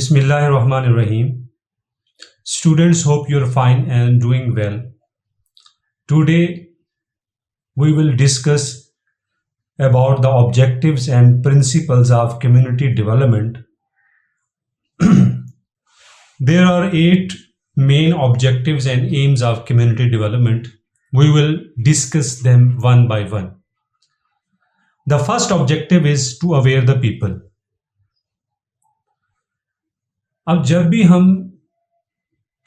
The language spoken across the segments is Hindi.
Bismillahirrahmanirrahim. Students, hope you're fine and doing well. Today, we will discuss about the objectives and principles of community development. There are 8 main objectives and aims of community development. We will discuss them one by one. The first objective is to aware the people. अब जब भी हम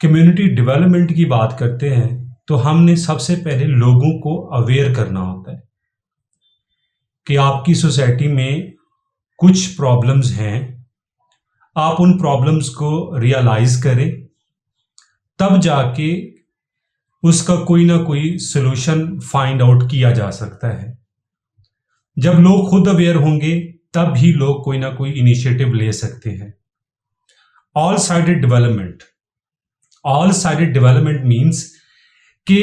कम्युनिटी डेवलपमेंट की बात करते हैं तो हमने सबसे पहले लोगों को अवेयर करना होता है कि आपकी सोसाइटी में कुछ प्रॉब्लम्स हैं, आप उन प्रॉब्लम्स को रियलाइज करें, तब जाके उसका कोई ना कोई सॉल्यूशन फाइंड आउट किया जा सकता है। जब लोग खुद अवेयर होंगे तब ही लोग कोई ना कोई इनिशिएटिव ले सकते हैं। ऑल साइडेड डेवलपमेंट मीन्स कि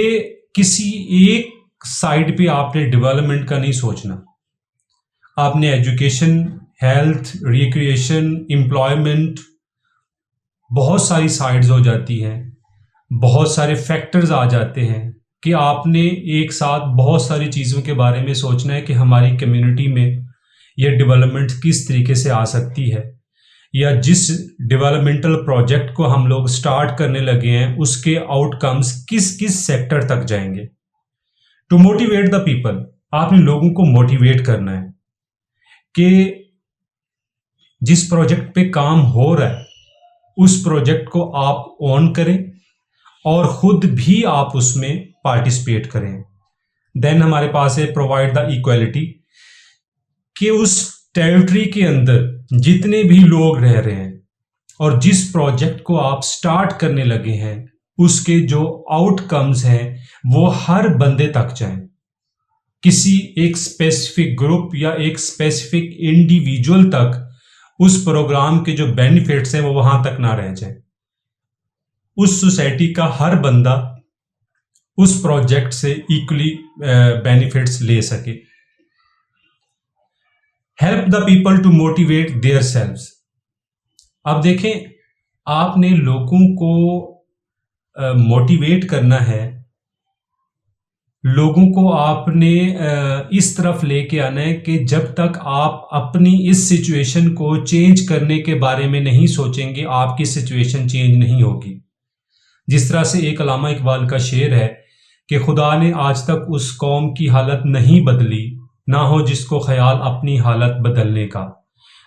किसी एक साइड पे आपने डेवलपमेंट का नहीं सोचना। आपने एजुकेशन, हेल्थ, रिक्रिएशन, एम्प्लॉयमेंट, बहुत सारी साइड्स हो जाती हैं, बहुत सारे फैक्टर्स आ जाते हैं कि आपने एक साथ बहुत सारी चीज़ों के बारे में सोचना है कि हमारी कम्युनिटी में यह डेवलपमेंट किस तरीके से आ सकती है, या जिस डेवलपमेंटल प्रोजेक्ट को हम लोग स्टार्ट करने लगे हैं उसके आउटकम्स किस किस सेक्टर तक जाएंगे। टू मोटिवेट द पीपल, आपने लोगों को मोटिवेट करना है कि जिस प्रोजेक्ट पे काम हो रहा है उस प्रोजेक्ट को आप ऑन करें और खुद भी आप उसमें पार्टिसिपेट करें। देन हमारे पास है प्रोवाइड द इक्वालिटी, कि उस टेरिटरी के अंदर जितने भी लोग रह रहे हैं और जिस प्रोजेक्ट को आप स्टार्ट करने लगे हैं उसके जो आउटकम्स हैं वो हर बंदे तक जाएं। किसी एक स्पेसिफिक ग्रुप या एक स्पेसिफिक इंडिविजुअल तक उस प्रोग्राम के जो बेनिफिट्स हैं वो वहां तक ना रह जाए। उस सोसाइटी का हर बंदा उस प्रोजेक्ट से इक्वली बेनिफिट्स ले सके। Help the people to motivate their selves. अब देखें, आपने लोगों को मोटिवेट करना है, लोगों को आपने इस तरफ लेके आना है कि जब तक आप अपनी इस सिचुएशन को चेंज करने के बारे में नहीं सोचेंगे आपकी सिचुएशन चेंज नहीं होगी। जिस तरह से एक अल्लामा इकबाल का शेर है कि खुदा ने आज तक उस कौम की हालत नहीं बदली, ना हो जिसको ख्याल अपनी हालत बदलने का।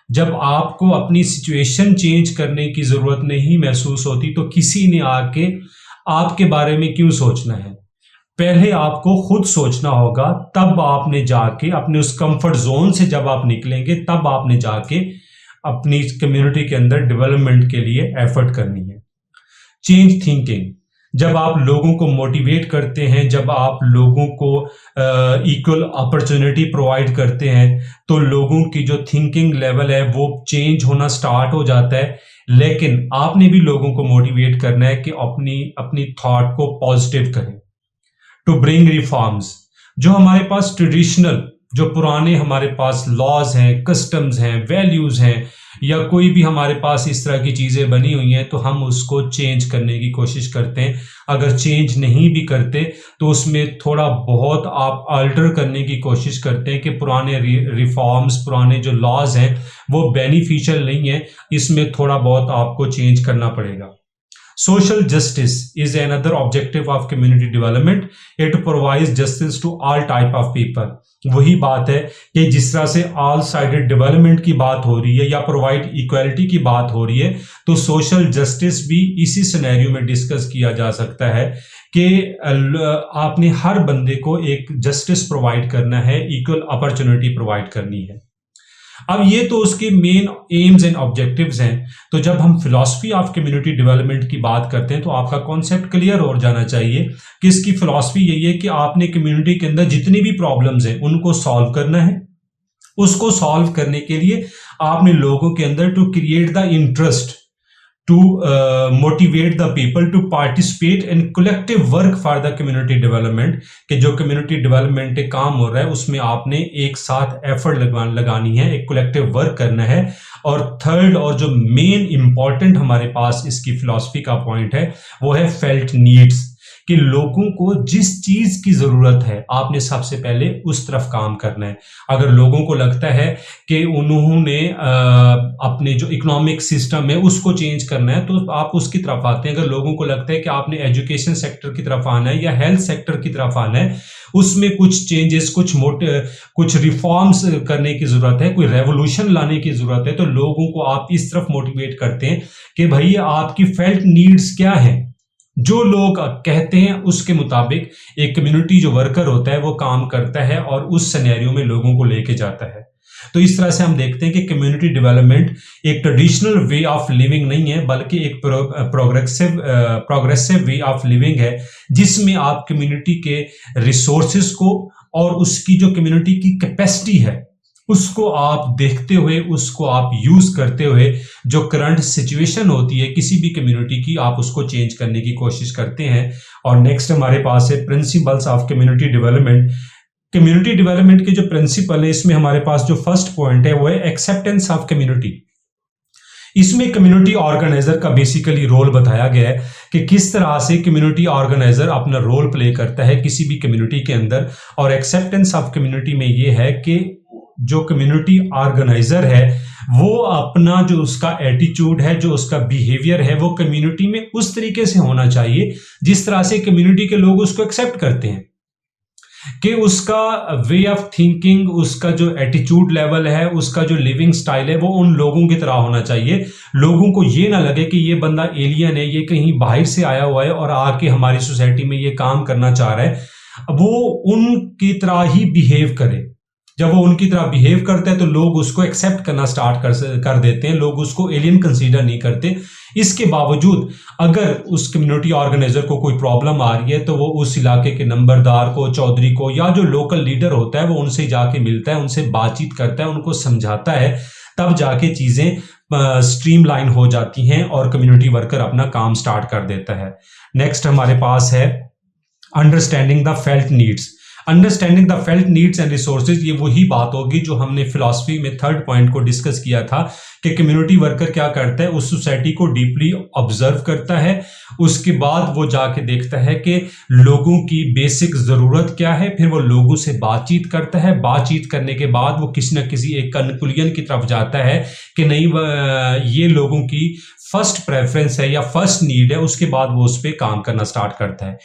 जब आपको अपनी सिचुएशन चेंज करने की ज़रूरत नहीं महसूस होती तो किसी ने आके आपके बारे में क्यों सोचना है। पहले आपको खुद सोचना होगा, तब आपने जाके अपने उस कंफर्ट जोन से जब आप निकलेंगे तब आपने जाके अपनी कम्युनिटी के अंदर डेवलपमेंट के लिए एफर्ट करनी है। चेंज थिंकिंग, जब आप लोगों को मोटिवेट करते हैं, जब आप लोगों को इक्वल अपॉर्चुनिटी प्रोवाइड करते हैं तो लोगों की जो थिंकिंग लेवल है वो चेंज होना स्टार्ट हो जाता है। लेकिन आपने भी लोगों को मोटिवेट करना है कि अपनी थॉट को पॉजिटिव करें। टू ब्रिंग रिफॉर्म्स, जो हमारे पास ट्रेडिशनल, जो पुराने हमारे पास लॉज हैं, कस्टम्स हैं, वैल्यूज हैं, या कोई भी हमारे पास इस तरह की चीज़ें बनी हुई हैं तो हम उसको चेंज करने की कोशिश करते हैं। अगर चेंज नहीं भी करते तो उसमें थोड़ा बहुत आप अल्टर करने की कोशिश करते हैं कि पुराने रिफॉर्म्स, पुराने जो लॉज हैं वो बेनिफिशियल नहीं है, इसमें थोड़ा बहुत आपको चेंज करना पड़ेगा। Social justice is another objective of community development. It provides justice to all type of people. वही बात है कि जिस तरह से ऑल साइडेड डेवलपमेंट की बात हो रही है या प्रोवाइड इक्वालिटी की बात हो रही है तो सोशल जस्टिस भी इसी सिनेरियो में डिस्कस किया जा सकता है कि आपने हर बंदे को एक जस्टिस प्रोवाइड करना है, इक्वल अपॉर्चुनिटी प्रोवाइड करनी है। अब ये तो उसके मेन एम्स एंड ऑब्जेक्टिव्स हैं। तो जब हम फिलॉसफी ऑफ कम्युनिटी डेवलपमेंट की बात करते हैं तो आपका कॉन्सेप्ट क्लियर हो जाना चाहिए कि इसकी फिलॉसफी यही है कि आपने कम्युनिटी के अंदर जितनी भी प्रॉब्लम्स हैं उनको सॉल्व करना है। उसको सॉल्व करने के लिए आपने लोगों के अंदर to create the interest, to motivate the people to participate in collective work for the community development, कि जो community development काम हो रहा है उसमें आपने एक साथ effort लगानी है, एक collective work करना है। और थर्ड और जो मेन इंपॉर्टेंट हमारे पास इसकी फिलॉसफी का पॉइंट है वो है फेल्ट नीड्स, कि लोगों को जिस चीज की जरूरत है आपने सबसे पहले उस तरफ काम करना है। अगर लोगों को लगता है कि उन्होंने अपने जो इकोनॉमिक सिस्टम है उसको चेंज करना है तो आप उसकी तरफ आते हैं। अगर लोगों को लगता है कि आपने एजुकेशन सेक्टर की तरफ आना है या हेल्थ सेक्टर की तरफ आना है, उसमें कुछ चेंजेस, कुछ रिफॉर्म्स करने की जरूरत है, कोई रेवोल्यूशन लाने की जरूरत है, तो लोगों को आप इस तरफ मोटिवेट करते हैं कि भाई आपकी फेल्ट नीड्स क्या है। जो लोग कहते हैं उसके मुताबिक एक कम्युनिटी जो वर्कर होता है वो काम करता है और उस सिनेरियो में लोगों को लेके जाता है। तो इस तरह से हम देखते हैं कि कम्युनिटी डेवलपमेंट एक ट्रेडिशनल वे ऑफ लिविंग नहीं है बल्कि एक प्रोग्रेसिव वे ऑफ लिविंग है, जिसमें आप कम्युनिटी के रिसोर्सेज को और उसकी जो कम्युनिटी की कैपेसिटी है उसको आप देखते हुए, उसको आप यूज करते हुए जो करंट सिचुएशन होती है किसी भी कम्युनिटी की, आप उसको चेंज करने की कोशिश करते हैं। और नेक्स्ट हमारे पास है principles of community development. Community development के जो प्रिंसिपल है इसमें हमारे पास जो फर्स्ट पॉइंट है वो है एक्सेप्टेंस ऑफ कम्युनिटी। इसमें कम्युनिटी ऑर्गेनाइजर का बेसिकली रोल बताया गया है कि किस तरह से कम्युनिटी ऑर्गेनाइजर अपना रोल प्ले करता है किसी भी कम्युनिटी के अंदर। और एक्सेप्टेंस ऑफ कम्युनिटी में ये है कि जो कम्युनिटी ऑर्गेनाइजर है वो अपना जो उसका एटीट्यूड है, जो उसका बिहेवियर है, वो कम्युनिटी में उस तरीके से होना चाहिए जिस तरह से कम्युनिटी के लोग उसको एक्सेप्ट करते हैं, कि उसका वे ऑफ थिंकिंग, उसका जो एटीट्यूड लेवल है, उसका जो लिविंग स्टाइल है वो उन लोगों की तरह होना चाहिए। लोगों को ये ना लगे कि ये बंदा एलियन है, ये कहीं बाहर से आया हुआ है और आके हमारी सोसाइटी में ये काम करना चाह रहा है। वो उनकी तरह ही बिहेव करे। जब वो उनकी तरह बिहेव करता है तो लोग उसको एक्सेप्ट करना स्टार्ट कर देते हैं, लोग उसको एलियन कंसीडर नहीं करते। इसके बावजूद अगर उस कम्युनिटी ऑर्गेनाइजर को कोई प्रॉब्लम आ रही है तो वो उस इलाके के नंबरदार को, चौधरी को या जो लोकल लीडर होता है वो उनसे जाके मिलता है, उनसे बातचीत करता है, उनको समझाता है, तब जाके चीजें स्ट्रीमलाइन हो जाती हैं और कम्युनिटी वर्कर अपना काम स्टार्ट कर देता है। नेक्स्ट हमारे पास है understanding the felt needs. Understanding the felt needs and resources, ये वही बात होगी जो हमने फिलॉसफी में थर्ड पॉइंट को डिस्कस किया था कि कम्युनिटी वर्कर क्या करता है, उस सोसाइटी को डीपली ऑब्जर्व करता है, उसके बाद वो जाके देखता है कि लोगों की बेसिक जरूरत क्या है, फिर वो लोगों से बातचीत करता है, बातचीत करने के बाद वो किसी न किसी एक कंक्लूजन की तरफ जाता है कि नहीं ये लोगों की फर्स्ट प्रेफरेंस है या फर्स्ट नीड है, उसके बाद वो उस पर काम करना स्टार्ट करता है।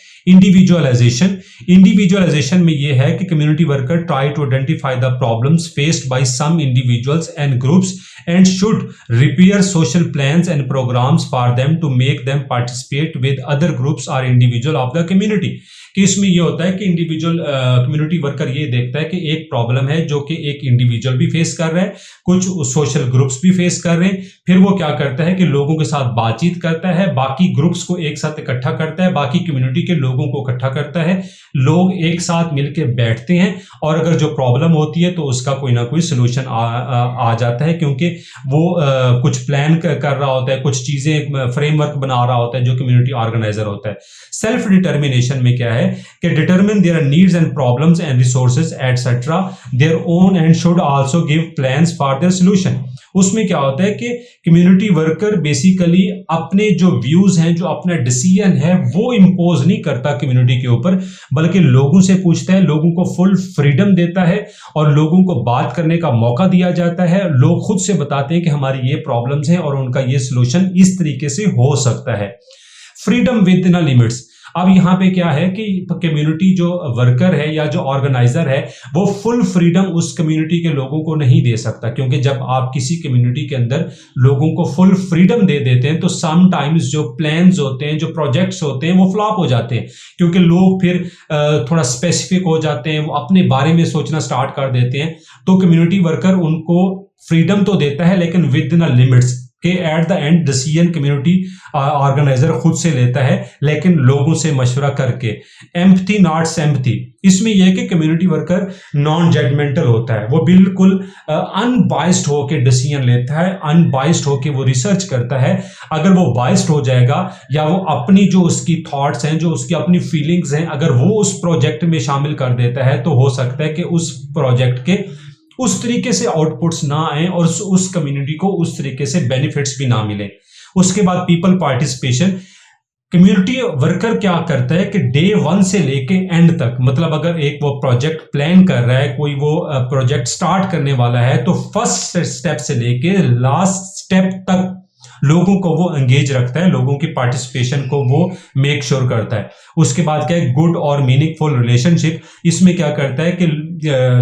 इंडिविजुअलाइजेशन में ये है कि community worker try to identify the problems faced by some individuals and groups and should repair social plans and programs for them to make them participate with other groups और इंडिविजुअल ऑफ द कम्युनिटी। कि इसमें ये होता है कि इंडिविजुअल कम्युनिटी वर्कर ये देखता है कि एक प्रॉब्लम है जो कि एक इंडिविजुअल भी फेस कर रहा है, कुछ सोशल ग्रुप्स भी फेस कर रहे हैं, फिर वो क्या करता है कि लोगों के साथ बातचीत करता है, बाकी ग्रुप्स को एक साथ इकट्ठा करता है, बाकी कम्युनिटी के लोगों को इकट्ठा करता है, लोग एक साथ मिलकर बैठते हैं और अगर जो प्रॉब्लम होती है तो उसका कोई ना कोई सोल्यूशन आ जाता है, क्योंकि वो कुछ प्लान कर रहा होता है, कुछ चीजें फ्रेमवर्क बना रहा होता है जो कम्युनिटी ऑर्गेनाइजर होता है। सेल्फ डिटर्मिनेशन में क्या है कि determine there needs and problems and resources etcetera their own and should also give plans for their solution. उसमें क्या होता है कि कम्युनिटी वर्कर बेसिकली अपने जो व्यूज हैं, जो अपना डिसीजन है वो इंपोज नहीं करता कम्युनिटी के ऊपर, बल्कि लोगों से पूछता है, लोगों को फुल फ्रीडम देता है और लोगों को बात करने का मौका दिया जाता है। लोग खुद से बताते हैं कि हमारी ये प्रॉब्लम्स हैं और उनका ये सॉल्यूशन इस तरीके से हो सकता है। Freedom with in limits. अब यहाँ पे क्या है कि कम्युनिटी जो वर्कर है या जो ऑर्गेनाइजर है वो फुल फ्रीडम उस कम्युनिटी के लोगों को नहीं दे सकता, क्योंकि जब आप किसी कम्युनिटी के अंदर लोगों को फुल फ्रीडम दे देते हैं तो सम टाइम्स जो प्लान्स होते हैं, जो प्रोजेक्ट्स होते हैं वो फ्लॉप हो जाते हैं, क्योंकि लोग फिर थोड़ा स्पेसिफिक हो जाते हैं, वो अपने बारे में सोचना स्टार्ट कर देते हैं। तो कम्युनिटी वर्कर उनको फ्रीडम तो देता है लेकिन विद इन लिमिट्स, कि at the end decision community organiser खुद से लेता है, लेकिन लोगों से मशवरा करके। एम्पथी नॉट सिंपैथी, इसमें यह है कि कम्युनिटी वर्कर नॉन जजमेंटल होता है, वो बिल्कुल अनबाइस्ड होकर डिसीजन लेता है, अनबाइस्ड होकर वो रिसर्च करता है। अगर वो बाइस्ड हो जाएगा या वो अपनी जो उसकी थॉट्स हैं, जो उसकी अपनी फीलिंग्स हैं, अगर वो उस प्रोजेक्ट में शामिल कर देता है, तो हो सकता है कि उस प्रोजेक्ट के उस तरीके से आउटपुट्स ना आए और उस कम्युनिटी को उस तरीके से बेनिफिट्स भी ना मिले। उसके बाद पीपल पार्टिसिपेशन, कम्युनिटी वर्कर क्या करता है कि डे 1 से लेके एंड तक, मतलब अगर एक वो प्रोजेक्ट प्लान कर रहा है, कोई वो प्रोजेक्ट स्टार्ट करने वाला है, तो फर्स्ट स्टेप से लेके लास्ट स्टेप तक लोगों को वो एंगेज रखता है, लोगों की पार्टिसिपेशन को वो मेक श्योर करता है। उसके बाद क्या है, गुड और मीनिंगफुल रिलेशनशिप, इसमें क्या करता है कि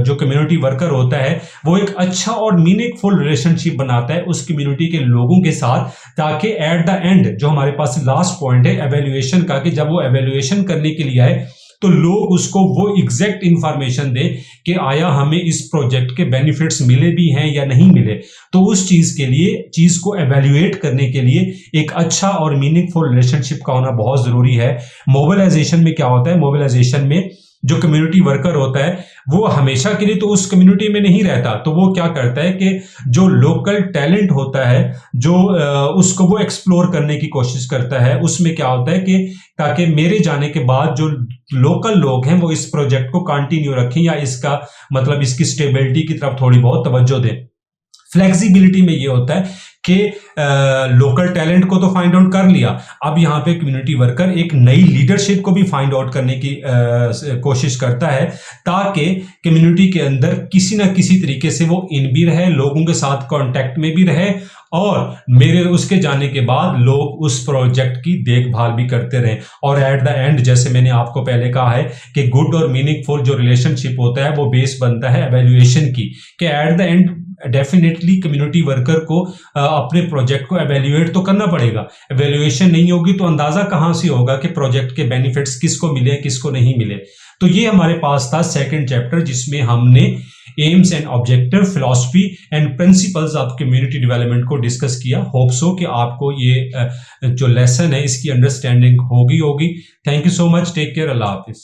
जो कम्युनिटी वर्कर होता है वो एक अच्छा और मीनिंगफुल रिलेशनशिप बनाता है उस कम्युनिटी के लोगों के साथ, ताकि एट द एंड जो हमारे पास लास्ट पॉइंट है एवेल्युएशन का, कि जब वो एवेल्युएशन करने के लिए आए तो लोग उसको वो एग्जैक्ट इंफॉर्मेशन दें कि आया हमें इस प्रोजेक्ट के बेनिफिट्स मिले भी हैं या नहीं मिले। तो उस चीज के लिए, चीज को एवेल्युएट करने के लिए एक अच्छा और मीनिंगफुल रिलेशनशिप का होना बहुत जरूरी है। मोबिलाइजेशन में क्या होता है, मोबिलाइजेशन में जो कम्युनिटी वर्कर होता है वो हमेशा के लिए तो उस कम्युनिटी में नहीं रहता, तो वो क्या करता है कि जो लोकल टैलेंट होता है, जो उसको वो एक्सप्लोर करने की कोशिश करता है। उसमें क्या होता है कि ताकि मेरे जाने के बाद जो लोकल लोग हैं वो इस प्रोजेक्ट को कंटिन्यू रखें या इसका मतलब इसकी स्टेबिलिटी की तरफ थोड़ी बहुत तवज्जो दें। फ्लेक्सिबिलिटी में ये होता है कि लोकल टैलेंट को तो फाइंड आउट कर लिया, अब यहाँ पे कम्युनिटी वर्कर एक नई लीडरशिप को भी फाइंड आउट करने की कोशिश करता है, ताकि कम्युनिटी के अंदर किसी ना किसी तरीके से वो इन भी रहे, लोगों के साथ कांटेक्ट में भी रहे, और मेरे उसके जाने के बाद लोग उस प्रोजेक्ट की देखभाल भी करते रहें। और एट द एंड, जैसे मैंने आपको पहले कहा है कि गुड और मीनिंगफुल जो रिलेशनशिप होता है वो बेस बनता है एवेल्युएशन की, कि at the end definitely community worker को अपने प्रोजेक्ट को एवेल्युएट तो करना पड़ेगा। एवेल्युएशन नहीं होगी तो अंदाजा कहां से होगा कि प्रोजेक्ट के बेनिफिट्स किसको मिले किसको नहीं मिले। तो ये हमारे पास था सेकंड चैप्टर, जिसमें हमने aims and objective, philosophy and principles of community development को डिस्कस किया। होप सो कि आपको ये जो लेसन है इसकी अंडरस्टैंडिंग होगी। Thank you so much, take care, अल्लाह हाफिज।